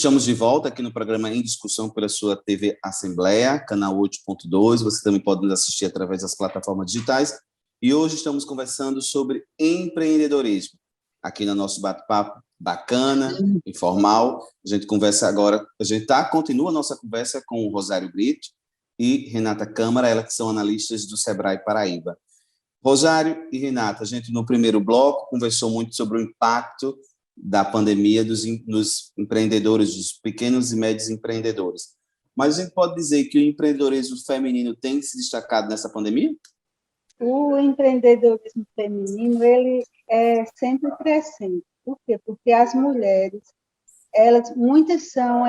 Estamos de volta aqui no programa Em Discussão pela sua TV Assembleia, canal 8.2. Você também pode nos assistir através das plataformas digitais. E hoje estamos conversando sobre empreendedorismo. Aqui no nosso bate-papo bacana, informal. A gente conversa agora, continua a nossa conversa com o Rosário Brito e Renata Câmara, elas que são analistas do Sebrae Paraíba. Rosário e Renata, a gente no primeiro bloco conversou muito sobre o impacto da pandemia nos empreendedores, dos pequenos e médios empreendedores. Mas a gente pode dizer que o empreendedorismo feminino tem se destacado nessa pandemia? O empreendedorismo feminino, ele é sempre crescente. Por quê? Porque as mulheres, muitas são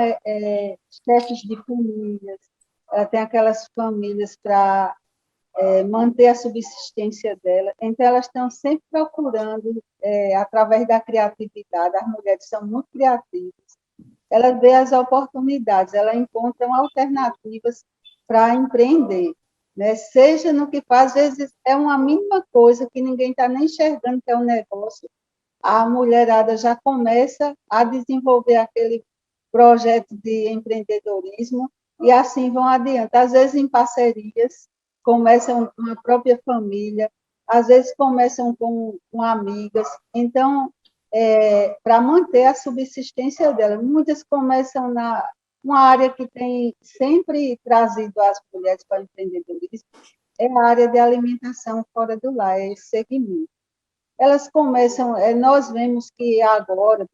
chefes de famílias, ela tem aquelas famílias para manter a subsistência dela. Então, elas estão sempre procurando, através da criatividade, as mulheres são muito criativas, elas veem as oportunidades, elas encontram alternativas para empreender, né? Seja no que faz, às vezes é uma mínima coisa que ninguém está nem enxergando que é um negócio, a mulherada já começa a desenvolver aquele projeto de empreendedorismo e assim vão adiante, às vezes em parcerias, começam com a própria família, às vezes começam com amigas. Então, para manter a subsistência dela, muitas começam uma área que tem sempre trazido as mulheres para o empreendedorismo, é a área de alimentação fora do lar, é esse segmento. Elas começam, nós vemos que agora,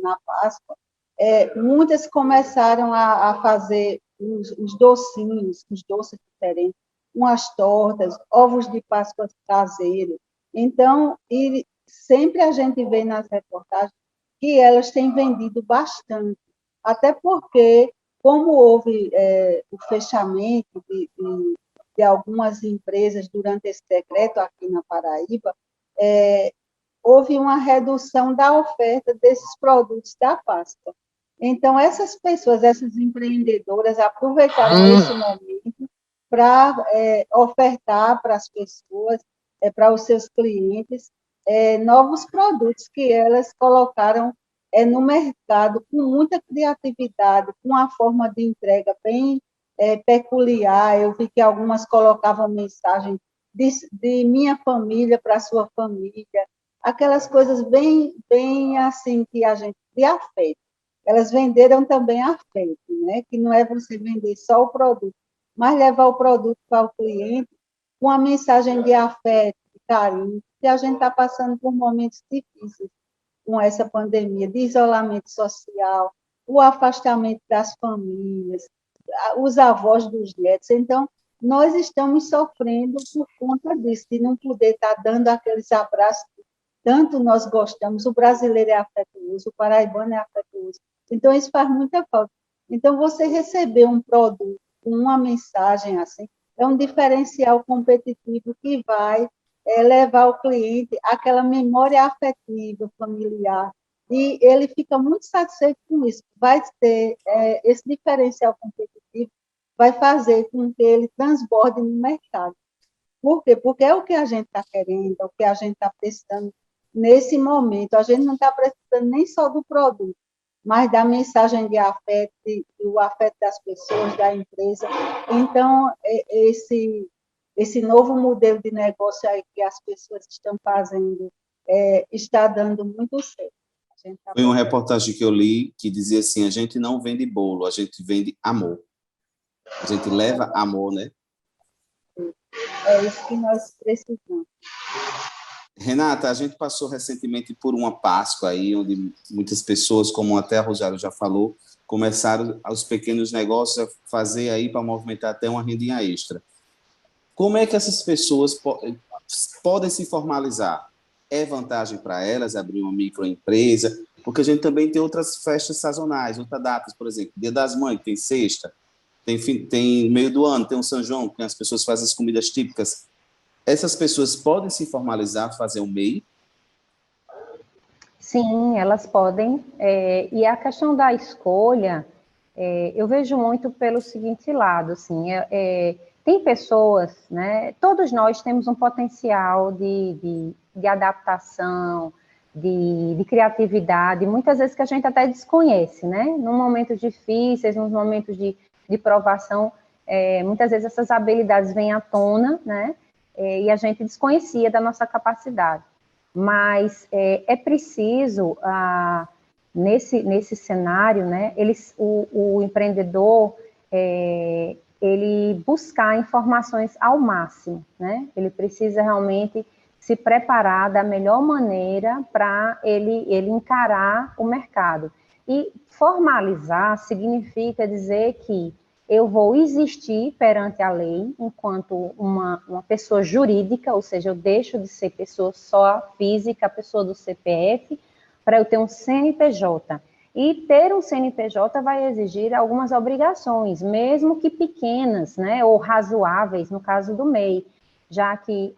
na Páscoa, muitas começaram a fazer os docinhos, os doces diferentes, umas tortas, ovos de Páscoa caseiros. Então, sempre a gente vê nas reportagens que elas têm vendido bastante, até porque, como houve o fechamento de algumas empresas durante esse decreto aqui na Paraíba, houve uma redução da oferta desses produtos da Páscoa. Então, essas pessoas, essas empreendedoras, aproveitaram esse momento para ofertar para as pessoas, para os seus clientes, novos produtos que elas colocaram no mercado com muita criatividade, com uma forma de entrega bem peculiar. Eu vi que algumas colocavam mensagem de minha família para a sua família, aquelas coisas bem, bem assim que a gente de afeto. Elas venderam também afeto, né? Que não é você vender só o produto, mas levar o produto para o cliente com uma mensagem de afeto, de carinho, que a gente está passando por momentos difíceis com essa pandemia, de isolamento social, o afastamento das famílias, os avós dos netos. Então, nós estamos sofrendo por conta disso, de não poder estar dando aqueles abraços que tanto nós gostamos. O brasileiro é afetuoso, o paraibano é afetuoso. Então, isso faz muita falta. Então, você receber um produto com uma mensagem assim, é um diferencial competitivo que vai levar o cliente àquela memória afetiva, familiar, e ele fica muito satisfeito com isso. Vai ter esse diferencial competitivo, vai fazer com que ele transborde no mercado. Por quê? Porque é o que a gente está querendo, é o que a gente está precisando nesse momento. A gente não está precisando nem só do produto, mas da mensagem de afeto, do afeto das pessoas, da empresa. Então, esse novo modelo de negócio aí que as pessoas estão fazendo está dando muito certo. Foi uma reportagem que eu li que dizia assim: a gente não vende bolo, a gente vende amor. A gente leva amor, né? É isso que nós precisamos. Renata, a gente passou recentemente por uma Páscoa aí, onde muitas pessoas, como até a Rosário já falou, começaram os pequenos negócios a fazer aí para movimentar até uma rendinha extra. Como é que essas pessoas podem se formalizar? É vantagem para elas abrir uma microempresa? Porque a gente também tem outras festas sazonais, outras datas, por exemplo, Dia das Mães, tem sexta, tem meio do ano, tem o São João, que as pessoas fazem as comidas típicas. Essas pessoas podem se formalizar, fazer um MEI? Sim, elas podem. E a questão da escolha, eu vejo muito pelo seguinte lado, assim, tem pessoas, né? Todos nós temos um potencial de adaptação, de criatividade, muitas vezes que a gente até desconhece, né? Num momentos difíceis, nos momentos de provação, muitas vezes essas habilidades vêm à tona, né? E a gente desconhecia da nossa capacidade. Mas é preciso, nesse cenário, né, o empreendedor, ele buscar informações ao máximo, né? Ele precisa realmente se preparar da melhor maneira para ele encarar o mercado. E formalizar significa dizer que eu vou existir perante a lei enquanto uma pessoa jurídica, ou seja, eu deixo de ser pessoa só física, pessoa do CPF, para eu ter um CNPJ. E ter um CNPJ vai exigir algumas obrigações, mesmo que pequenas, né, ou razoáveis, no caso do MEI, já que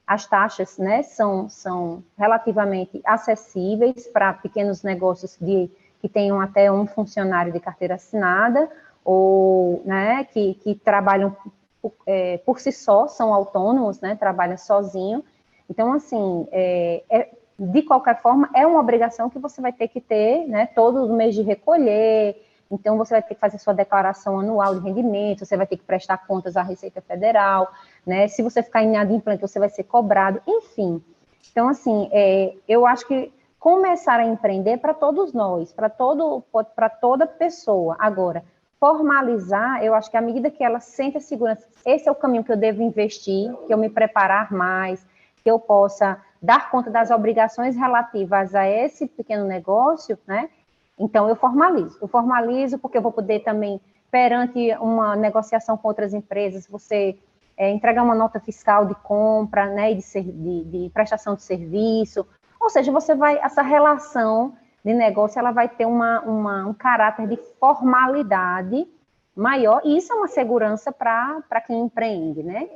as taxas, né, são relativamente acessíveis para pequenos negócios que tenham até um funcionário de carteira assinada, ou, né, que trabalham por si só, são autônomos, né, trabalham sozinho. Então, assim, de qualquer forma, é uma obrigação que você vai ter que ter, né, todo mês de recolher. Então, você vai ter que fazer sua declaração anual de rendimento, você vai ter que prestar contas à Receita Federal, né? Se você ficar inadimplente, você vai ser cobrado, enfim. Então, assim, eu acho que começar a empreender para todos nós, para toda pessoa. Agora, formalizar, eu acho que à medida que ela sente a segurança, esse é o caminho que eu devo investir, que eu me preparar mais, que eu possa dar conta das obrigações relativas a esse pequeno negócio, né? Então, eu formalizo porque eu vou poder também, perante uma negociação com outras empresas, você entregar uma nota fiscal de compra, né, e de prestação de serviço, ou seja, essa relação de negócio, ela vai ter um caráter de formalidade maior, e isso é uma segurança para quem empreende, né?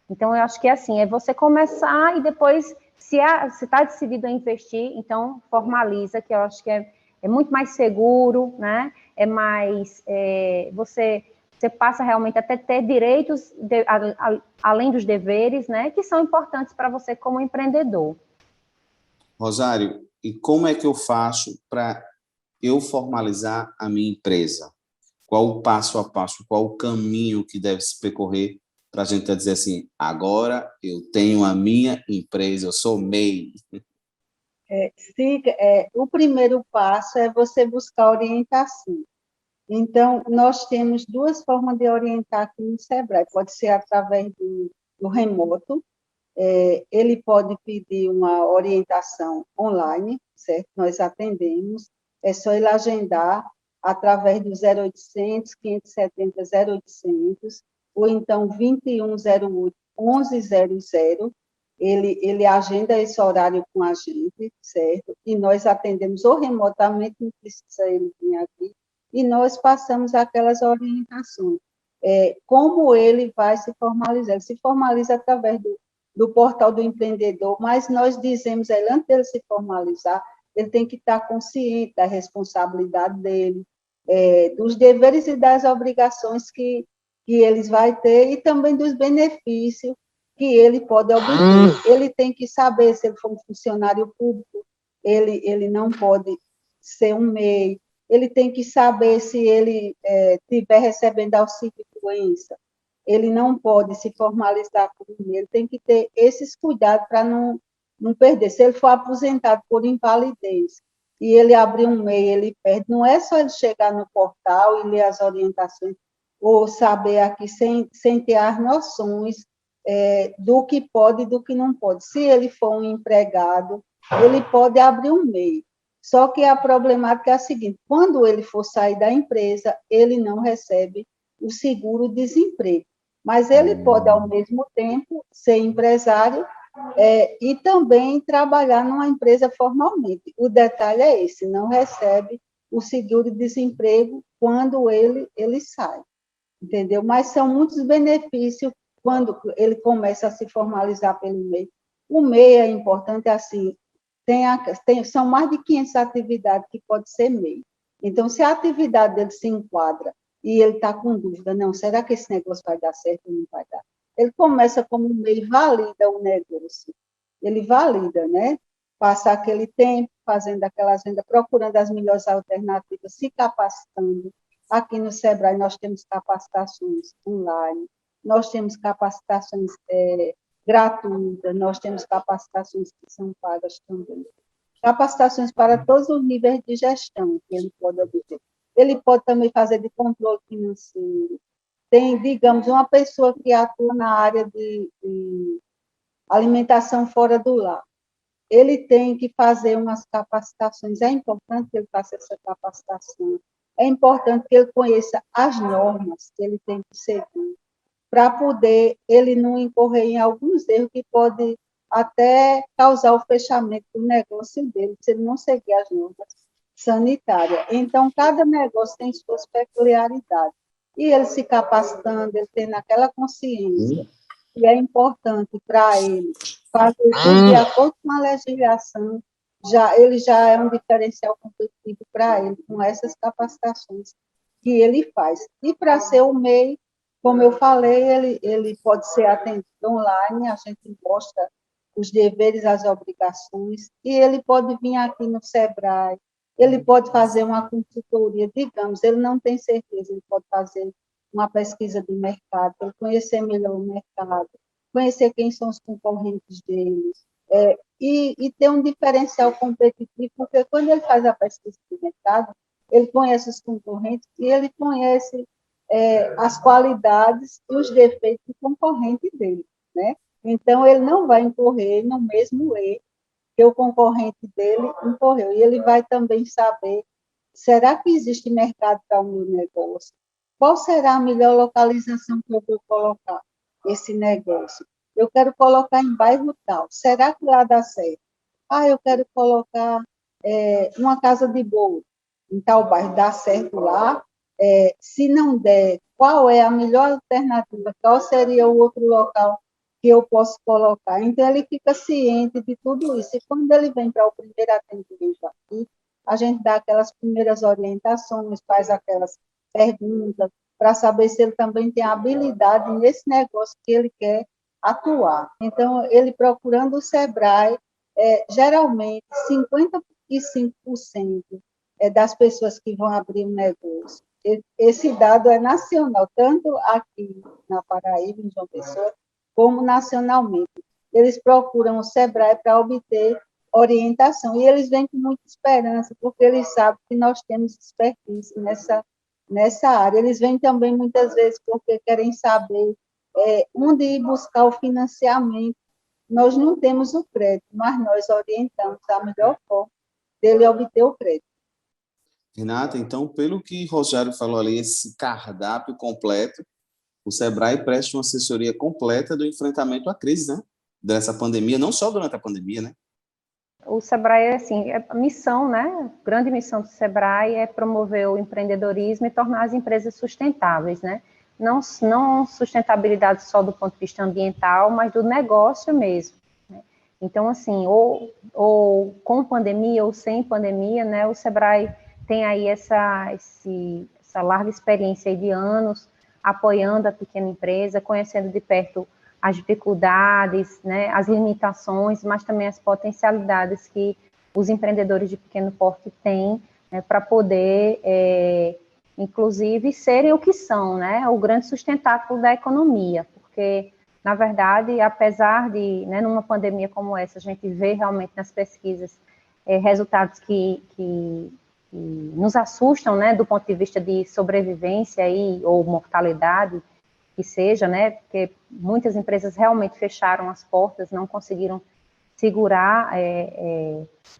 Então, eu acho que assim, é você começar e depois, se está decidido a investir, então formaliza, que eu acho que é muito mais seguro, né? É mais, você passa realmente até ter direitos, além dos deveres, né? Que são importantes para você como empreendedor. Rosário, e como é que eu faço para eu formalizar a minha empresa? Qual o passo a passo, qual o caminho que deve se percorrer para a gente dizer assim, agora eu tenho a minha empresa, eu sou MEI? O primeiro passo é você buscar orientação. Então, nós temos duas formas de orientar aqui no Sebrae. Pode ser através do remoto, ele pode pedir uma orientação online, certo? Nós atendemos, é só ele agendar através do 0800 570 0800, ou então 2108 1100, ele agenda esse horário com a gente, certo? E nós atendemos ou remotamente, não precisa ele vir aqui, e nós passamos aquelas orientações. Como ele vai se formalizar? Ele se formaliza através do portal do empreendedor, mas nós dizemos a ele, antes dele se formalizar, ele tem que estar consciente da responsabilidade dele, dos deveres e das obrigações que eles vai ter, e também dos benefícios que ele pode obter. Ele tem que saber, se ele for um funcionário público, ele não pode ser um MEI, ele tem que saber se ele estiver recebendo auxílio de doença, ele não pode se formalizar como MEI, ele tem que ter esses cuidados para não perder. Se ele for aposentado por invalidez e ele abrir um MEI, ele perde. Não é só ele chegar no portal e ler as orientações, ou saber aqui sem ter as noções do que pode e do que não pode. Se ele for um empregado, ele pode abrir um MEI. Só que a problemática é a seguinte: quando ele for sair da empresa, ele não recebe o seguro-desemprego. Mas ele pode, ao mesmo tempo, ser empresário e também trabalhar numa empresa formalmente. O detalhe é esse: não recebe o seguro-desemprego quando ele sai, entendeu? Mas são muitos benefícios quando ele começa a se formalizar pelo MEI. O MEI é importante, assim, são mais de 500 atividades que pode ser MEI. Então, se a atividade dele se enquadra e ele está com dúvida, não, será que esse negócio vai dar certo ou não vai dar? Ele começa como MEI, valida o negócio. Ele valida, né? passa aquele tempo fazendo aquelas vendas, procurando as melhores alternativas, se capacitando. Aqui no Sebrae nós temos capacitações online, nós temos capacitações gratuitas, nós temos capacitações que são pagas também. Capacitações para todos os níveis de gestão que ele pode obter. Ele pode também fazer de controle financeiro. Tem, digamos, uma pessoa que atua na área de alimentação fora do lar. Ele tem que fazer umas capacitações. É importante que ele faça essa capacitação. É importante que ele conheça as normas que ele tem que seguir, para poder ele não incorrer em alguns erros que pode até causar o fechamento do negócio dele, se ele não seguir as normas sanitárias. Então, cada negócio tem suas peculiaridades. E ele se capacitando, ele tendo aquela consciência, que é importante para ele fazer tudo de acordo com a legislação, ele já é um diferencial competitivo para ele, com essas capacitações que ele faz. E para ser o MEI, como eu falei, ele pode ser atendido online, a gente mostra os deveres, as obrigações, e ele pode vir aqui no Sebrae, ele pode fazer uma consultoria, digamos, ele não tem certeza, ele pode fazer uma pesquisa de mercado, para conhecer melhor o mercado, conhecer quem são os concorrentes dele, e ter um diferencial competitivo, porque quando ele faz a pesquisa de mercado, ele conhece os concorrentes e ele conhece as qualidades e os defeitos do concorrente dele, né? Então, ele não vai incorrer no mesmo erro que o concorrente dele incorreu. E ele vai também saber, será que existe mercado para o meu negócio? Qual será a melhor localização que eu vou colocar esse negócio? Eu quero colocar em bairro tal. Será que lá dá certo? Eu quero colocar uma casa de bolo em tal bairro. Dá certo lá? Se não der, qual é a melhor alternativa? Qual seria o outro local que eu posso colocar? Então, ele fica ciente de tudo isso. E quando ele vem para o primeiro atendimento aqui, a gente dá aquelas primeiras orientações, faz aquelas perguntas, para saber se ele também tem habilidade nesse negócio que ele quer atuar. Então, ele procurando o Sebrae, geralmente, 55% das pessoas que vão abrir um negócio. Esse dado é nacional, tanto aqui na Paraíba, em João Pessoa, como nacionalmente. Eles procuram o Sebrae para obter orientação, e eles vêm com muita esperança, porque eles sabem que nós temos expertise nessa área. Eles vêm também, muitas vezes, porque querem saber onde ir buscar o financiamento. Nós não temos o crédito, mas nós orientamos a melhor forma dele obter o crédito. Renata, então, pelo que Rogério falou ali, esse cardápio completo, o Sebrae presta uma assessoria completa do enfrentamento à crise, né? Dessa pandemia, não só durante a pandemia, né? O Sebrae, assim, a missão, né? A grande missão do Sebrae é promover o empreendedorismo e tornar as empresas sustentáveis, né? Não sustentabilidade só do ponto de vista ambiental, mas do negócio mesmo, né? Então, assim, ou com pandemia ou sem pandemia, né? O Sebrae tem aí essa larga experiência aí de anos apoiando a pequena empresa, conhecendo de perto as dificuldades, né, as limitações, mas também as potencialidades que os empreendedores de pequeno porte têm, né, para poder, inclusive, serem o que são, né, o grande sustentáculo da economia, porque, na verdade, apesar de, né, numa pandemia como essa, a gente vê realmente nas pesquisas resultados que nos assustam, né, do ponto de vista de sobrevivência ou mortalidade, que seja, né, porque muitas empresas realmente fecharam as portas, não conseguiram segurar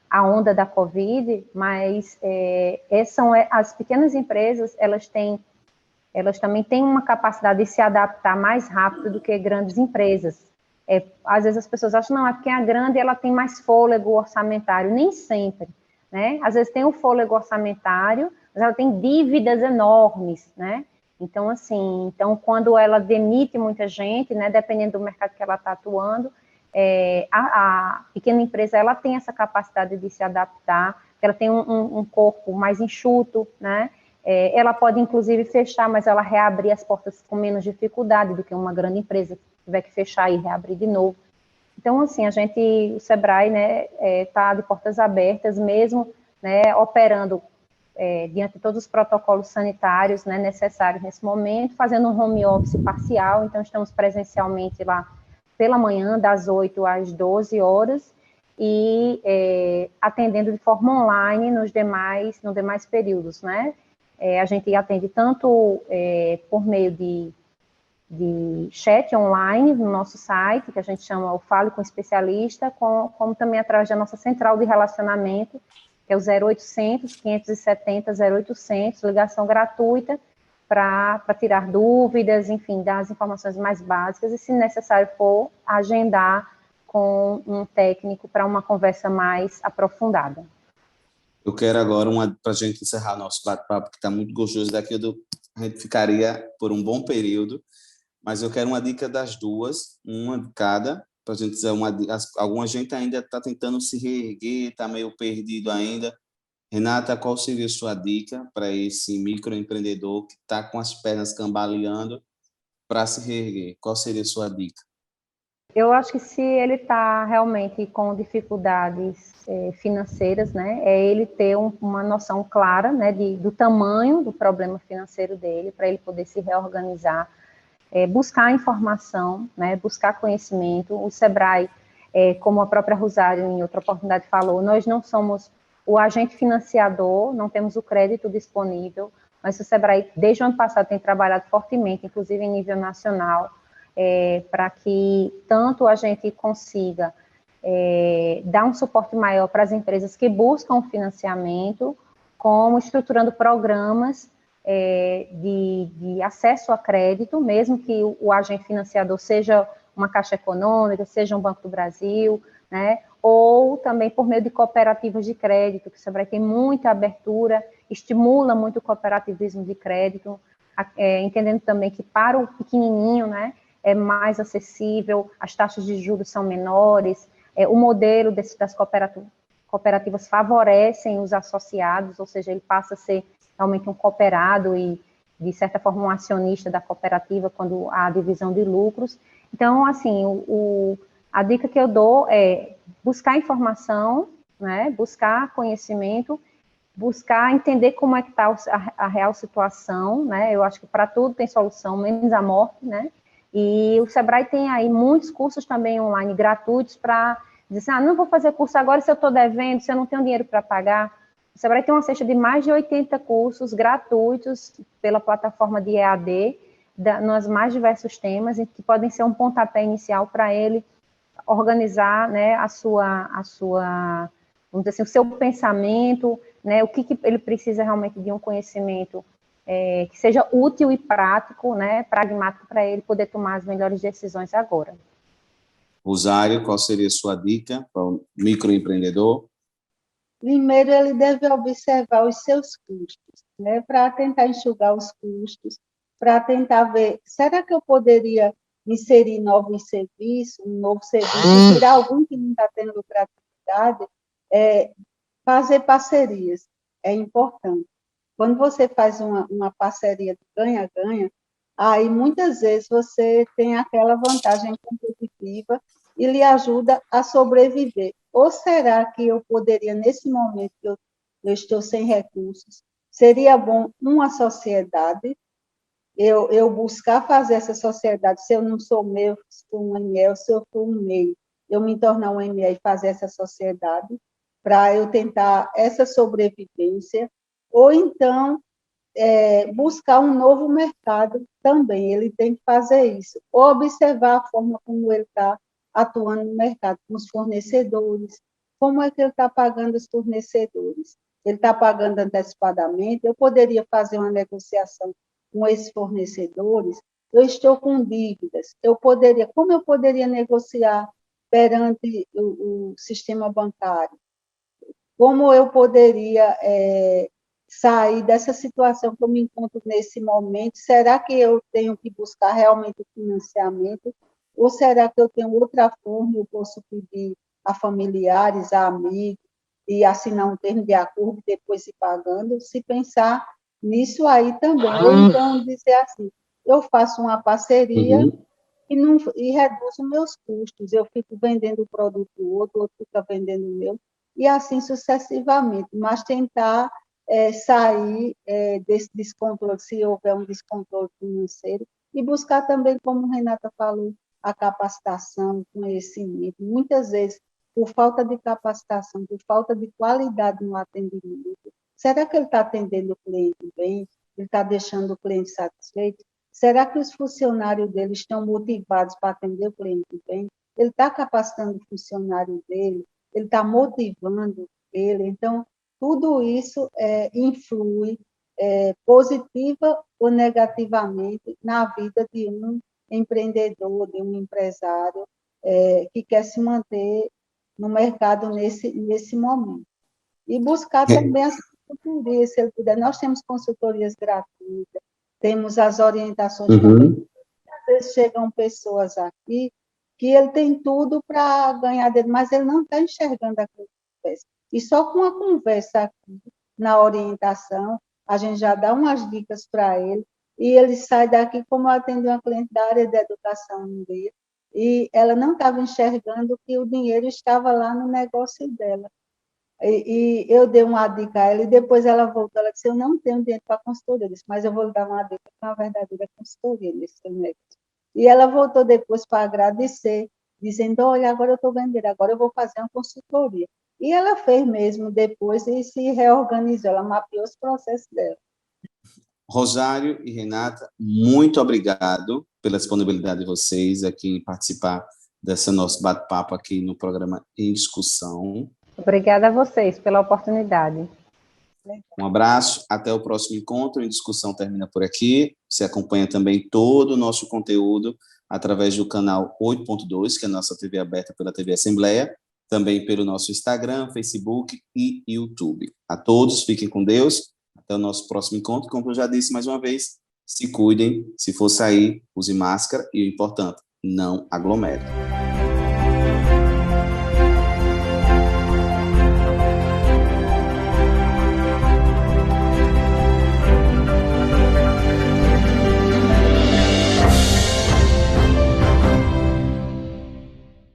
a onda da Covid, mas são as pequenas empresas, elas também têm uma capacidade de se adaptar mais rápido do que grandes empresas. Às vezes as pessoas acham, não, é porque a grande ela tem mais fôlego orçamentário, nem sempre, né? Às vezes tem o fôlego orçamentário, mas ela tem dívidas enormes, né? Então, assim, quando ela demite muita gente, né, dependendo do mercado que ela está atuando, a pequena empresa, ela tem essa capacidade de se adaptar, ela tem um corpo mais enxuto, né, ela pode, inclusive, fechar, mas ela reabrir as portas com menos dificuldade do que uma grande empresa que tiver que fechar e reabrir de novo. Então, assim, o Sebrae, né, está de portas abertas, mesmo, né, operando diante de todos os protocolos sanitários, né, necessários nesse momento, fazendo um home office parcial, então estamos presencialmente lá pela manhã, das 8 às 12 horas, e atendendo de forma online nos demais períodos, né? A gente atende tanto por meio de chat online no nosso site, que a gente chama o Fale com Especialista, como também através da nossa central de relacionamento, que é o 0800 570 0800, ligação gratuita para tirar dúvidas, enfim, dar as informações mais básicas e, se necessário for, agendar com um técnico para uma conversa mais aprofundada. Eu quero agora para a gente encerrar nosso bate-papo, que está muito gostoso, a gente ficaria por um bom período, mas eu quero uma dica das duas, uma de cada, para a gente dizer alguma gente ainda está tentando se reerguer, está meio perdido ainda. Renata, qual seria a sua dica para esse microempreendedor que está com as pernas cambaleando para se reerguer? Qual seria a sua dica? Eu acho que se ele está realmente com dificuldades financeiras, né, é ele ter uma noção clara, né, do tamanho do problema financeiro dele, para ele poder se reorganizar, buscar informação, né, buscar conhecimento. O Sebrae, como a própria Rosário em outra oportunidade falou, nós não somos o agente financiador, não temos o crédito disponível, mas o Sebrae, desde o ano passado, tem trabalhado fortemente, inclusive em nível nacional, para que tanto a gente consiga dar um suporte maior para as empresas que buscam financiamento, como estruturando programas de acesso a crédito, mesmo que o agente financiador seja uma Caixa Econômica, seja um Banco do Brasil, né, ou também por meio de cooperativas de crédito, que o Sebrae tem muita abertura, estimula muito o cooperativismo de crédito, entendendo também que para o pequenininho, né, é mais acessível, as taxas de juros são menores, o modelo das cooperativas favorecem os associados, ou seja, ele passa a ser realmente um cooperado e, de certa forma, um acionista da cooperativa quando há divisão de lucros. Então, assim, a dica que eu dou é buscar informação, né, buscar conhecimento, buscar entender como é que está a real situação, né, eu acho que para tudo tem solução, menos a morte, né, e o Sebrae tem aí muitos cursos também online gratuitos para dizer assim, não vou fazer curso agora se eu estou devendo, se eu não tenho dinheiro para pagar. O Sebrae tem uma cesta de mais de 80 cursos gratuitos pela plataforma de EAD, nos mais diversos temas, que podem ser um pontapé inicial para ele organizar, né, vamos dizer assim, o seu pensamento, né, o que ele precisa realmente de um conhecimento que seja útil e prático, né, pragmático, para ele poder tomar as melhores decisões agora. Rosário, qual seria a sua dica para o microempreendedor? Primeiro, ele deve observar os seus custos, né, para tentar enxugar os custos, para tentar ver, será que eu poderia inserir novos serviços, um novo serviço, tirar algum que não está tendo lucratividade, fazer parcerias, é importante. Quando você faz uma parceria de ganha-ganha, aí muitas vezes você tem aquela vantagem competitiva e lhe ajuda a sobreviver. Ou será que eu poderia, nesse momento que eu estou sem recursos, seria bom uma sociedade, eu buscar fazer essa sociedade, se eu não sou MEI, sou um ME, se eu for um MEI, eu me tornar um ME e fazer essa sociedade, para eu tentar essa sobrevivência, ou então buscar um novo mercado também, ele tem que fazer isso, observar a forma como ele está atuando no mercado, com os fornecedores, como é que ele está pagando os fornecedores, ele está pagando antecipadamente, eu poderia fazer uma negociação com esses fornecedores, eu estou com dívidas, como eu poderia negociar perante o sistema bancário, como eu poderia sair dessa situação que eu me encontro nesse momento? Será que eu tenho que buscar realmente o financiamento? Ou será que eu tenho outra forma, eu posso pedir a familiares, a amigos, e assinar um termo de acordo e depois ir pagando? Se pensar nisso aí também. Ou então dizer assim, eu faço uma parceria e reduz os meus custos. Eu fico vendendo o produto do outro fica vendendo o meu, e assim sucessivamente, mas tentar sair desse descontrole, se houver um descontrole financeiro, e buscar também, como a Renata falou, a capacitação, o conhecimento. Muitas vezes, por falta de capacitação, por falta de qualidade no atendimento, será que ele está atendendo o cliente bem? Ele está deixando o cliente satisfeito? Será que os funcionários dele estão motivados para atender o cliente bem? Ele está capacitando o funcionário dele? Ele está motivando ele? Então, tudo isso influi positiva ou negativamente na vida de um empreendedor, de um empresário que quer se manter no mercado nesse momento. E buscar também as consultorias, se ele puder. Nós temos consultorias gratuitas, temos as orientações também. Às vezes chegam pessoas aqui que ele tem tudo para ganhar dele, mas ele não está enxergando aquilo que faz. E só com a conversa aqui, na orientação, a gente já dá umas dicas para ele, e ele sai daqui, como eu atendi uma cliente da área da educação um dia, e ela não estava enxergando que o dinheiro estava lá no negócio dela. E eu dei uma dica a ela, e depois ela voltou, ela disse, eu não tenho dinheiro para consultoria, eu disse, mas eu vou lhe dar uma dica para uma verdadeira consultoria nesse seu negócio. E ela voltou depois para agradecer, dizendo, olha, agora eu estou vendendo, agora eu vou fazer uma consultoria. E ela fez mesmo depois e se reorganizou, ela mapeou os processos dela. Rosário e Renata, muito obrigado pela disponibilidade de vocês aqui em participar desse nosso bate-papo aqui no programa Em Discussão. Obrigada a vocês pela oportunidade. Um abraço, até o próximo encontro. Em Discussão termina por aqui. Você acompanha também todo o nosso conteúdo através do canal 8.2, que é a nossa TV aberta pela TV Assembleia, também pelo nosso Instagram, Facebook e YouTube. A todos, fiquem com Deus. Até o nosso próximo encontro. Como eu já disse mais uma vez, se cuidem, se for sair, use máscara e o importante, não aglomere.